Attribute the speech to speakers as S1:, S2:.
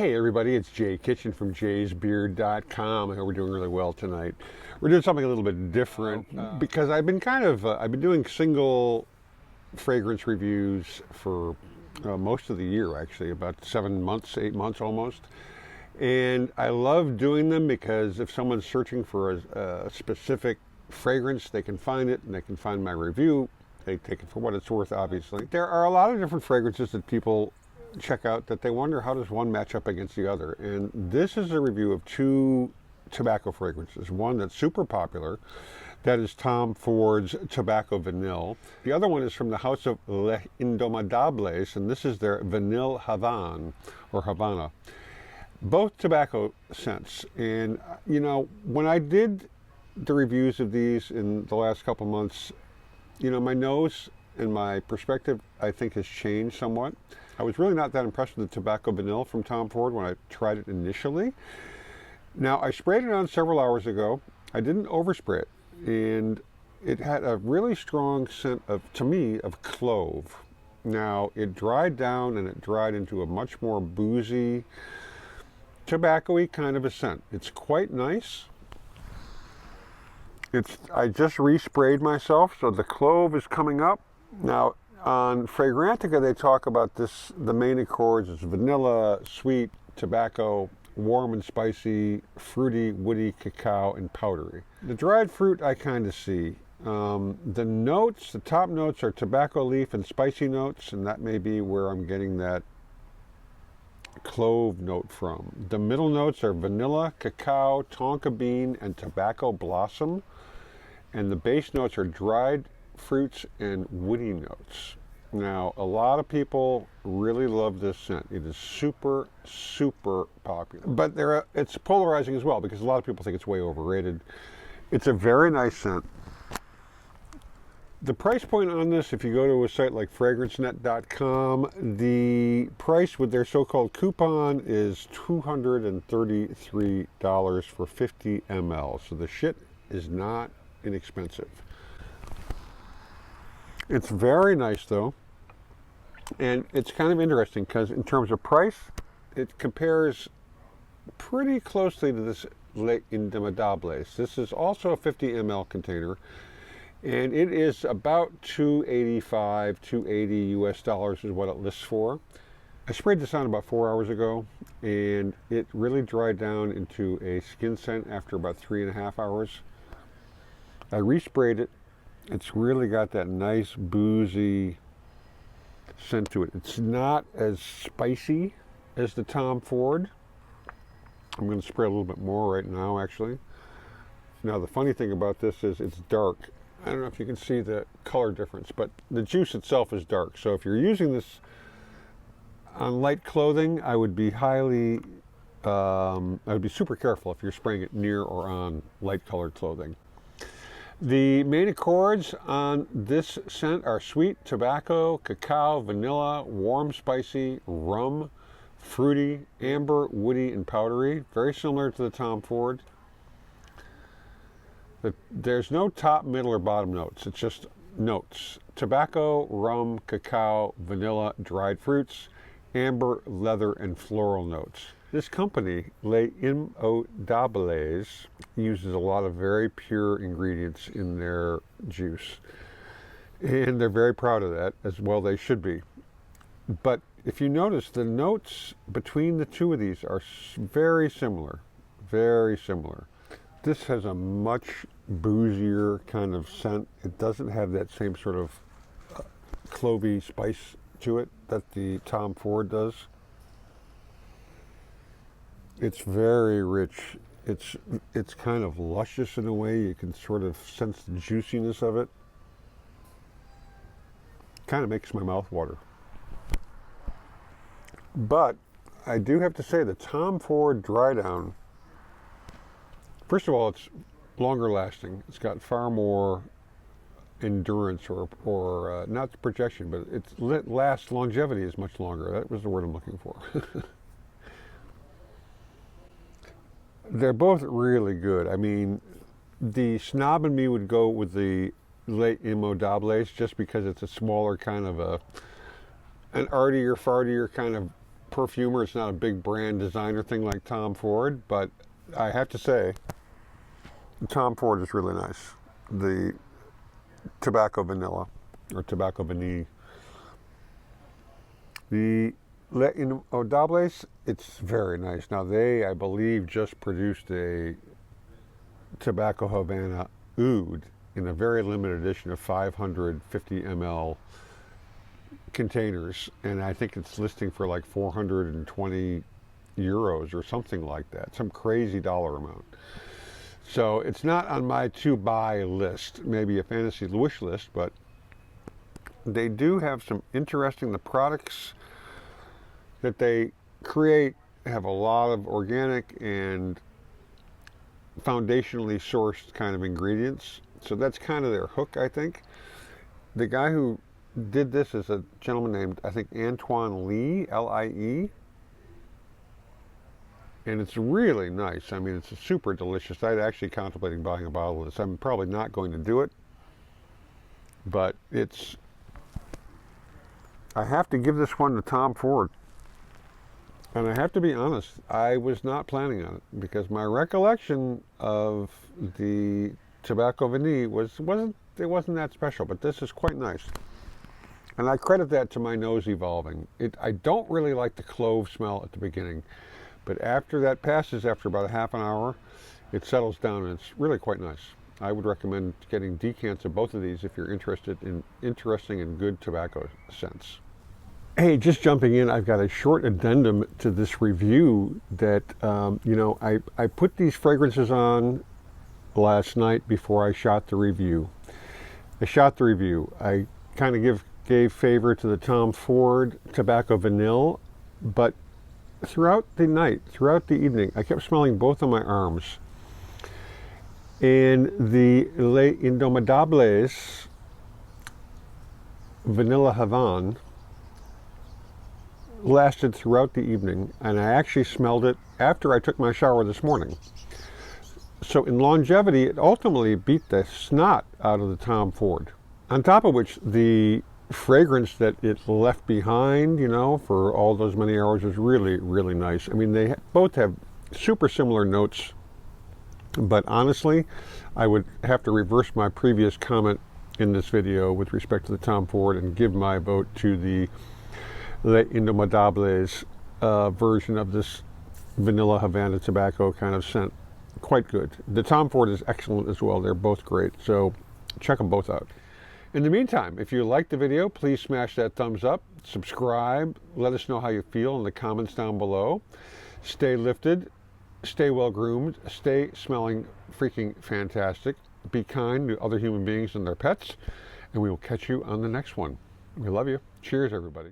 S1: Hey everybody, it's Jay Kitchen from jaysbeard.com. I hope we're doing really well tonight. We're doing something a little bit different because I've been doing single fragrance reviews for most of the year, actually, about 7 months, 8 months almost. And I love doing them because if someone's searching for a specific fragrance, they can find it and they can find my review. They take it for what it's worth, obviously. There are a lot of different fragrances that people check out that they wonder how does one match up against the other. And this is a review of two tobacco fragrances. One that's super popular, that is Tom Ford's Tobacco Vanille. The other one is from the house of Indemodables, and this is their Vanille Havane, or Havana. Both tobacco scents. And, you know, when I did the reviews of these in the last couple months, you know, my nose and my perspective, I think, has changed somewhat. I was really not that impressed with the Tobacco Vanille from Tom Ford when I tried it initially. Now, I sprayed it on several hours ago. I didn't overspray it, and it had a really strong scent of, to me, of clove. Now, it dried down and it dried into a much more boozy, tobacco-y kind of a scent. It's quite nice. I just resprayed myself, so the clove is coming up. Now, on Fragrantica, they talk about this, the main accords is vanilla, sweet, tobacco, warm and spicy, fruity, woody, cacao, and powdery. The dried fruit I kind of see. The notes, the top notes are tobacco leaf and spicy notes, and that may be where I'm getting that clove note from. The middle notes are vanilla, cacao, tonka bean, and tobacco blossom. And the base notes are dried fruits and woody notes. Now, a lot of people really love this scent. It is super, super popular. But it's polarizing as well because a lot of people think it's way overrated. It's a very nice scent. The price point on this, if you go to a site like fragrancenet.com, the price with their so-called coupon is $233 for 50 ml. So the shit is not inexpensive. It's very nice though, and it's kind of interesting because in terms of price, it compares pretty closely to this Les Indemodables. This is also a 50 ml container, and it is about $285, $280 US dollars is what it lists for. I sprayed this on about 4 hours ago, and it really dried down into a skin scent after about 3.5 hours. I resprayed it. It's really got that nice boozy scent to it. It's not as spicy as the Tom Ford. I'm going to spray a little bit more right now, actually. Now, the funny thing about this is it's dark. I don't know if you can see the color difference, but the juice itself is dark. So if you're using this on light clothing, I would be super careful if you're spraying it near or on light colored clothing. The main accords on this scent are sweet, tobacco, cacao, vanilla, warm, spicy, rum, fruity, amber, woody, and powdery. Very similar to the Tom Ford. There's no top, middle, or bottom notes. It's just notes. Tobacco, rum, cacao, vanilla, dried fruits, amber, leather, and floral notes. This company, Les Indemodables, uses a lot of very pure ingredients in their juice. And they're very proud of that, as well they should be. But if you notice, the notes between the two of these are very similar. Very similar. This has a much boozier kind of scent. It doesn't have that same sort of clovey spice to it that the Tom Ford does. It's very rich. It's kind of luscious in a way. You can sort of sense the juiciness of it. Kind of makes my mouth water. But I do have to say the Tom Ford Dry Down, first of all, it's longer lasting. It's got far more endurance or not projection, but its longevity is much longer. That was the word I'm looking for. They're both really good. I mean, the snob in me would go with the Les Indemodables just because it's a smaller kind of an artier, fartier kind of perfumer. It's not a big brand designer thing like Tom Ford, but I have to say, Tom Ford is really nice. The tobacco vanilla, or tobacco vanille. The Indemodables, it's very nice. Now they, I believe, just produced a tobacco Havane oud in a very limited edition of 550 ml containers, and I think it's listing for like 420 euros or something like that, some crazy dollar amount. So it's not on my to buy list, maybe a fantasy wish list, but they do have some interesting, the products that they create have a lot of organic and foundationally sourced kind of ingredients. So that's kind of their hook, I think. The guy who did this is a gentleman named, I think, Antoine Lee, L-I-E. And it's really nice. I mean, it's super delicious. I'd actually contemplating buying a bottle of this. I'm probably not going to do it, but it's, I have to give this one to Tom Ford. And I have to be honest, I was not planning on it because my recollection of the tobacco vanille wasn't that special, but this is quite nice. And I credit that to my nose evolving. I don't really like the clove smell at the beginning, but after that passes, after about a half an hour, it settles down and it's really quite nice. I would recommend getting decants of both of these if you're interested in good tobacco scents. Hey, just jumping in, I've got a short addendum to this review that, I put these fragrances on last night before I shot the review. I kind of gave favor to the Tom Ford Tobacco Vanille, but throughout the night, throughout the evening, I kept smelling both of my arms. And the Les Indemodables Vanilla Havane lasted throughout the evening, and I actually smelled it after I took my shower this morning. So in longevity, it ultimately beat the snot out of the Tom Ford. On top of which, the fragrance that it left behind, for all those many hours is really, really nice. I mean, they both have super similar notes, but honestly, I would have to reverse my previous comment in this video with respect to the Tom Ford and give my vote to the Les Indemodables version of this vanilla Havana tobacco kind of scent. Quite good. The Tom Ford is excellent as well. They're both great, so check them both out. In the meantime, if you liked the video, please smash that thumbs up, subscribe, let us know how you feel in the comments down below. Stay lifted, stay well groomed, stay smelling freaking fantastic. Be kind to other human beings and their pets, and we will catch you on the next one. We love you. Cheers, everybody.